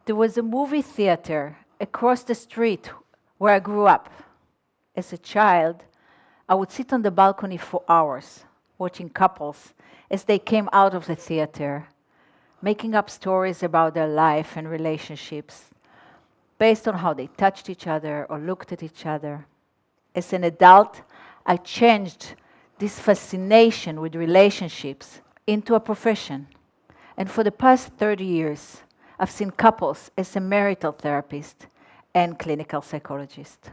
There was a movie theater across the street where I grew up. As a child, I would sit on the balcony for hours, watching couples as they came out of the theater, making up stories about their life and relationships based on how they touched each other or looked at each other. As an adult, I changed this fascination with relationships into a profession. And for the past 30 years, I've seen couples as a marital therapist and clinical psychologist.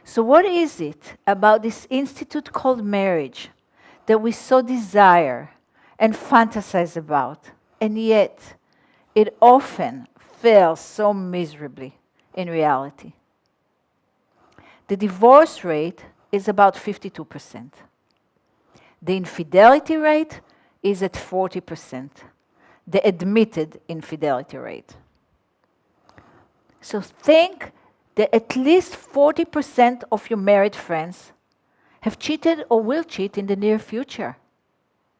So what is it about this institute called marriage that we so desire and fantasize about, and yet it often fails so miserably in reality? The divorce rate is about 52%. The infidelity rate is at 40%. The admitted infidelity rate. So think that at least 40% of your married friends have cheated or will cheat in the near future.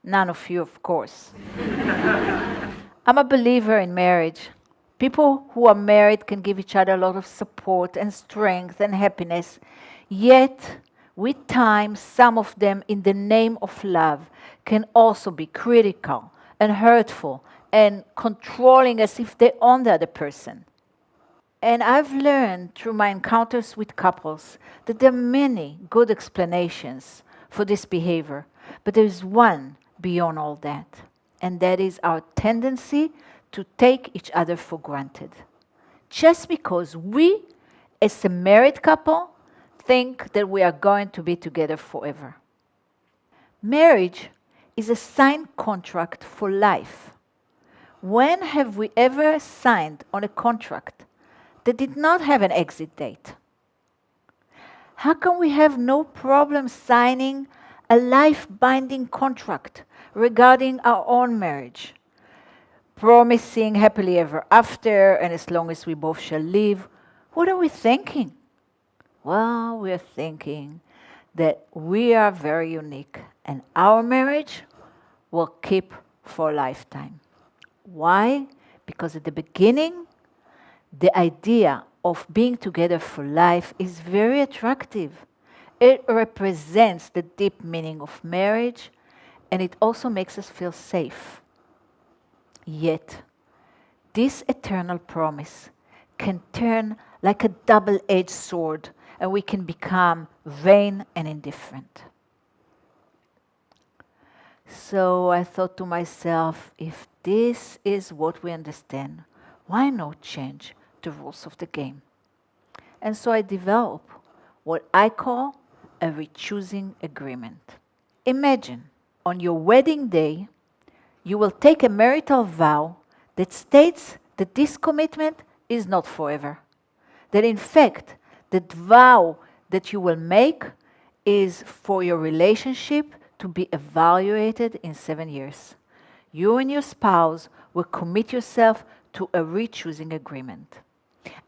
None of you, of course. I'm a believer in marriage. People who are married can give each other a lot of support and strength and happiness. Yet, with time, some of them, in the name of love, can also be critical and hurtful and controlling as if they own the other person. And I've learned through my encounters with couples that there are many good explanations for this behavior, but there is one beyond all that, and that is our tendency to take each other for granted. Just because we, as a married couple, think that we are going to be together forever. Marriage is a signed contract for life. When have we ever signed on a contract that did not have an exit date? How can we have no problem signing a life-binding contract regarding our own marriage, promising happily ever after and as long as we both shall live? What are we thinking? Well, we are thinking that we are very unique and our marriage will keep for a lifetime. Why? Because at the beginning, the idea of being together for life is very attractive. It represents the deep meaning of marriage, and it also makes us feel safe. Yet, this eternal promise can turn like a double-edged sword, and we can become vain and indifferent. So I thought to myself, if this is what we understand, why not change the rules of the game? And so I developed what I call a rechoosing agreement. Imagine, on your wedding day, you will take a marital vow that states that this commitment is not forever. That in fact, the vow that you will make is for your relationship to be evaluated in 7 years. You and your spouse will commit yourself to a rechoosing agreement.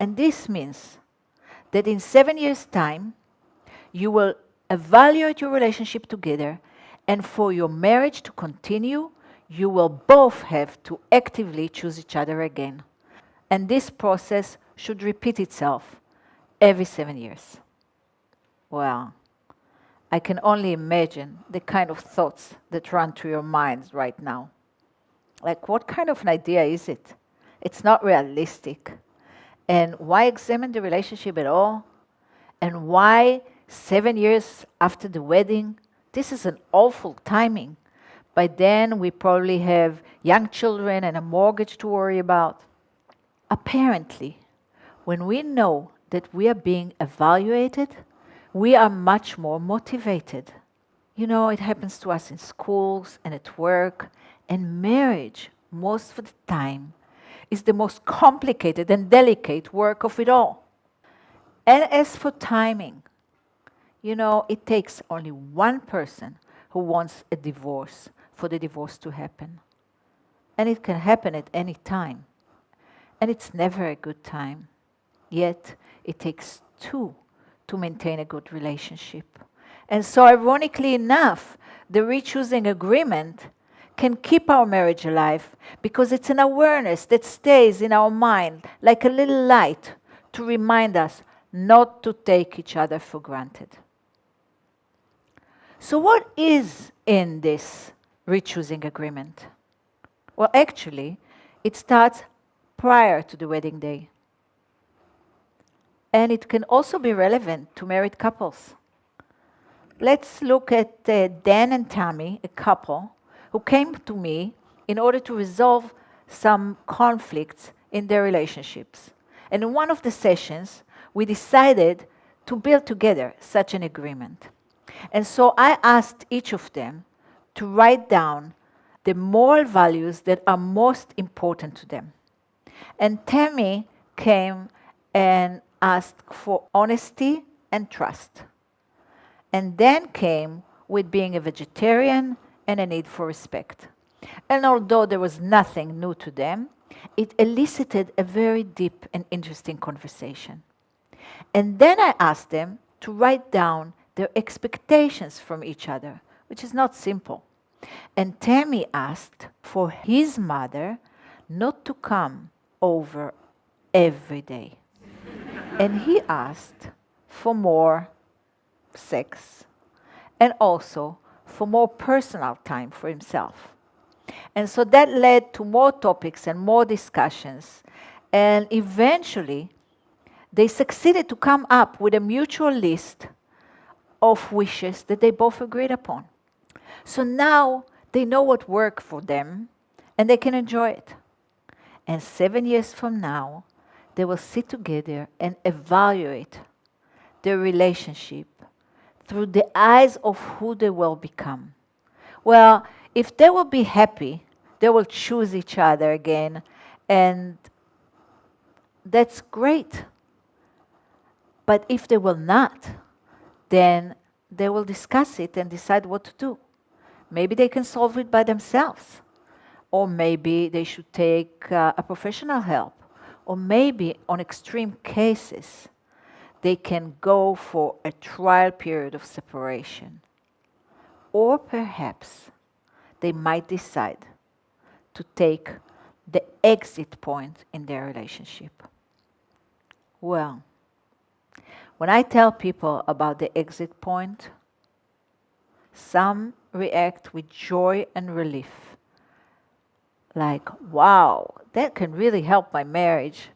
And this means that in 7 years' time, you will evaluate your relationship together, and for your marriage to continue, you will both have to actively choose each other again. And this process should repeat itself every 7 years. Well, I can only imagine the kind of thoughts that run through your minds right now. Like, what kind of an idea is it? It's not realistic. And why examine the relationship at all? And why 7 years after the wedding? This is an awful timing. By then, we probably have young children and a mortgage to worry about. Apparently, when we know that we are being evaluated, we are much more motivated. You know, it happens to us in schools and at work, and marriage, most of the time, is the most complicated and delicate work of it all. And as for timing, you know, it takes only one person who wants a divorce for the divorce to happen. And it can happen at any time. And it's never a good time. Yet, it takes two to maintain a good relationship. And so ironically enough, the re-choosing agreement can keep our marriage alive because it's an awareness that stays in our mind like a little light to remind us not to take each other for granted. So what is in this re-choosing agreement? Well, actually, it starts prior to the wedding day. And it can also be relevant to married couples. Let's look at Dan and Tammy, a couple, who came to me in order to resolve some conflicts in their relationships. And in one of the sessions, we decided to build together such an agreement. And so I asked each of them to write down the moral values that are most important to them. And Tammy came and asked for honesty and trust. And Dan came with being a vegetarian and a need for respect. And although there was nothing new to them, it elicited a very deep and interesting conversation. And then I asked them to write down their expectations from each other, which is not simple. And Tammy asked for his mother not to come over every day. And he asked for more sex and also for more personal time for himself. And so that led to more topics and more discussions. And eventually, they succeeded to come up with a mutual list of wishes that they both agreed upon. So now they know what worked for them and they can enjoy it. And 7 years from now, they will sit together and evaluate their relationship through the eyes of who they will become. Well, if they will be happy, they will choose each other again, and that's great. But if they will not, then they will discuss it and decide what to do. Maybe they can solve it by themselves. Or maybe they should take a professional help. Or maybe on extreme cases, they can go for a trial period of separation. Or perhaps they might decide to take the exit point in their relationship. Well, when I tell people about the exit point, some react with joy and relief. Like, wow, that can really help my marriage.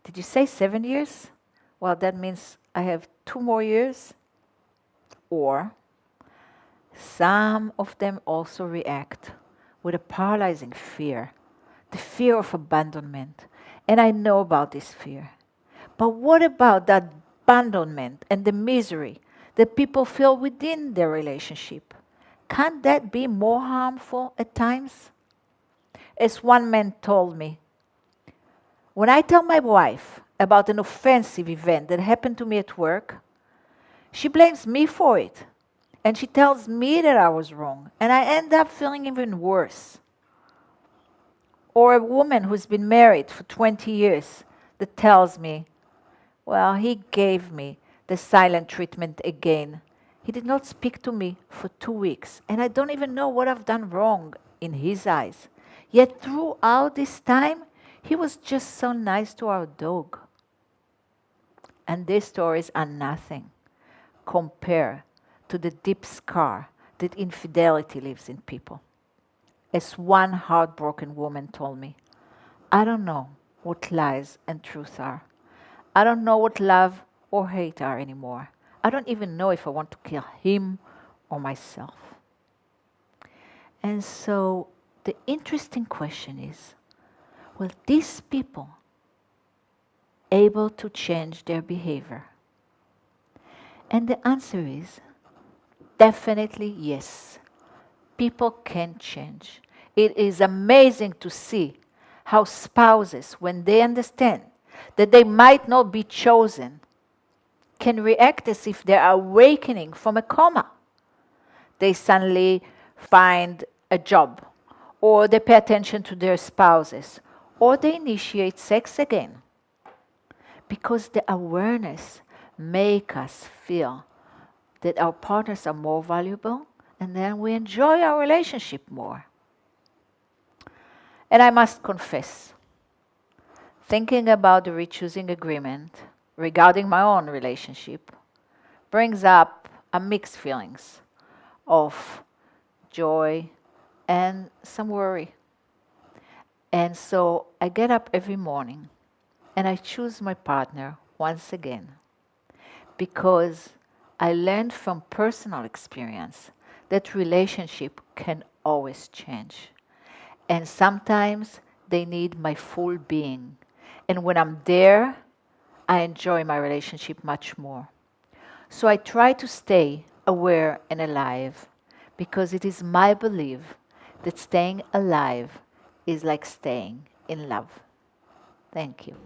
Did you say 7 years? Well, that means I have 2 more years. Or some of them also react with a paralyzing fear, the fear of abandonment. And I know about this fear. But what about that abandonment and the misery that people feel within their relationship? Can't that be more harmful at times? As one man told me, when I tell my wife about an offensive event that happened to me at work, she blames me for it. And she tells me that I was wrong. And I end up feeling even worse. Or a woman who's been married for 20 years that tells me, well, he gave me the silent treatment again. He did not speak to me for 2 weeks. And I don't even know what I've done wrong in his eyes. Yet throughout this time, he was just so nice to our dog. And these stories are nothing compared to the deep scar that infidelity leaves in people. As one heartbroken woman told me, I don't know what lies and truth are. I don't know what love or hate are anymore. I don't even know if I want to kill him or myself. And so the interesting question is, will these people able to change their behavior? And the answer is definitely yes. People can change. It is amazing to see how spouses, when they understand that they might not be chosen, can react as if they are awakening from a coma. They suddenly find a job, or they pay attention to their spouses, or they initiate sex again. Because the awareness make us feel that our partners are more valuable, and then we enjoy our relationship more. And I must confess, thinking about the rechoosing agreement regarding my own relationship brings up a mixed feelings of joy and some worry. And so I get up every morning and I choose my partner once again, because I learned from personal experience that relationship can always change. And sometimes they need my full being. And when I'm there, I enjoy my relationship much more. So I try to stay aware and alive, because it is my belief that staying alive is like staying in love. Thank you.